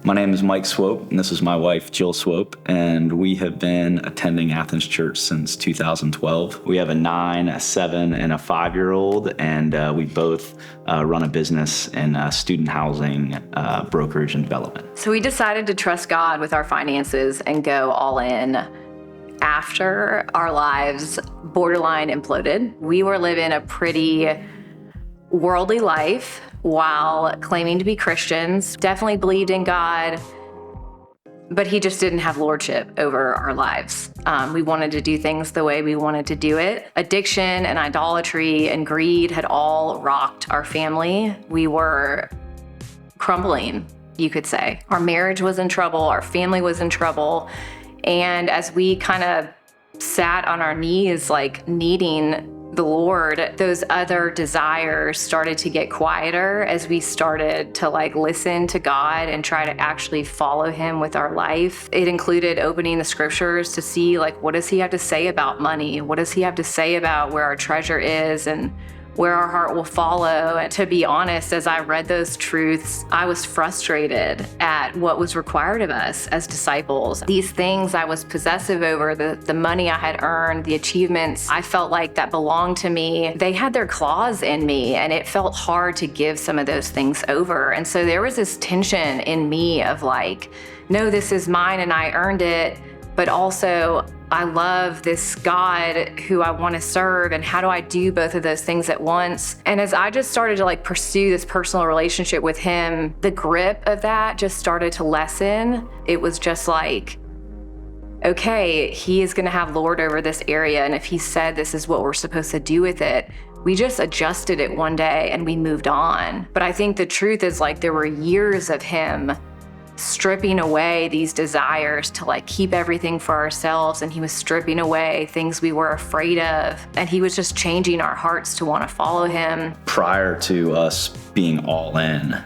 My name is Mike Swope, and this is my wife, Jill Swope, and we have been attending Athens Church since 2012. We have a 9, a 7, and a 5-year-old, and we both run a business in student housing, brokerage, and development. So we decided to trust God with our finances and go all in after our lives borderline imploded. We were living a pretty worldly life while claiming to be Christians, definitely believed in God, but he just didn't have lordship over our lives. We wanted to do things the way we wanted to do it. Addiction and idolatry and greed had all rocked our family. We were crumbling, you could say. Our marriage was in trouble, our family was in trouble, and as we kind of sat on our knees, like needing the Lord, those other desires started to get quieter as we started to listen to God and try to actually follow him with our life. It included opening the scriptures to see what does he have to say about money? What does he have to say about where our treasure is and where our heart will follow? And to be honest, as I read those truths, I was frustrated at what was required of us as disciples. These things I was possessive over, the money I had earned, the achievements I felt like that belonged to me, they had their claws in me, and it felt hard to give some of those things over. And so there was this tension in me of no, this is mine and I earned it, but also I love this God who I want to serve, and how do I do both of those things at once? And as I just started to pursue this personal relationship with him, the grip of that just started to lessen. It was just okay, he is going to have Lord over this area, and if he said this is what we're supposed to do with it, we just adjusted it one day and we moved on. But I think the truth is there were years of him stripping away these desires to keep everything for ourselves, and he was stripping away things we were afraid of, and he was just changing our hearts to want to follow him. Prior to us being all in,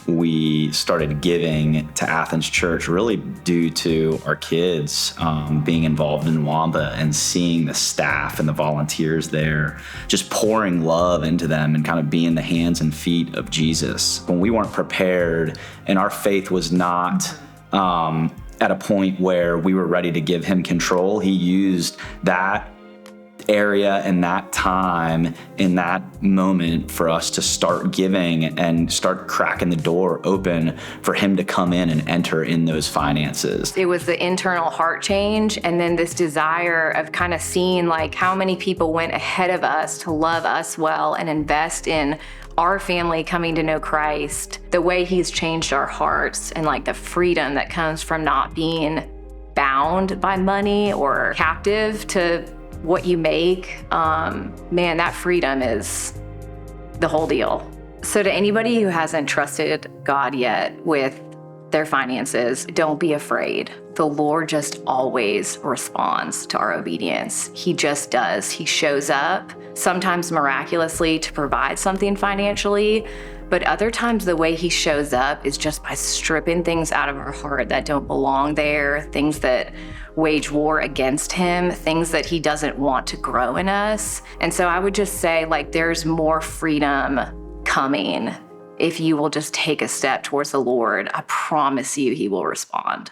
we started giving to Athens Church really due to our kids being involved in Wamba and seeing the staff and the volunteers there just pouring love into them and kind of being the hands and feet of Jesus. When we weren't prepared and our faith was not at a point where we were ready to give him control, he used that area and that time in that moment for us to start giving and start cracking the door open for him to come in and enter in those finances. It was the internal heart change, and then this desire of kind of seeing how many people went ahead of us to love us well and invest in our family coming to know Christ, the way he's changed our hearts, and the freedom that comes from not being bound by money or captive to what you make. Man, that freedom is the whole deal. So to anybody who hasn't trusted God yet with their finances, don't be afraid. The Lord just always responds to our obedience. He just does. He shows up, sometimes miraculously, to provide something financially, but other times the way he shows up is just by stripping things out of our heart that don't belong there, things that wage war against him, things that he doesn't want to grow in us. And so I would just say there's more freedom coming if you will just take a step towards the Lord. I promise you he will respond.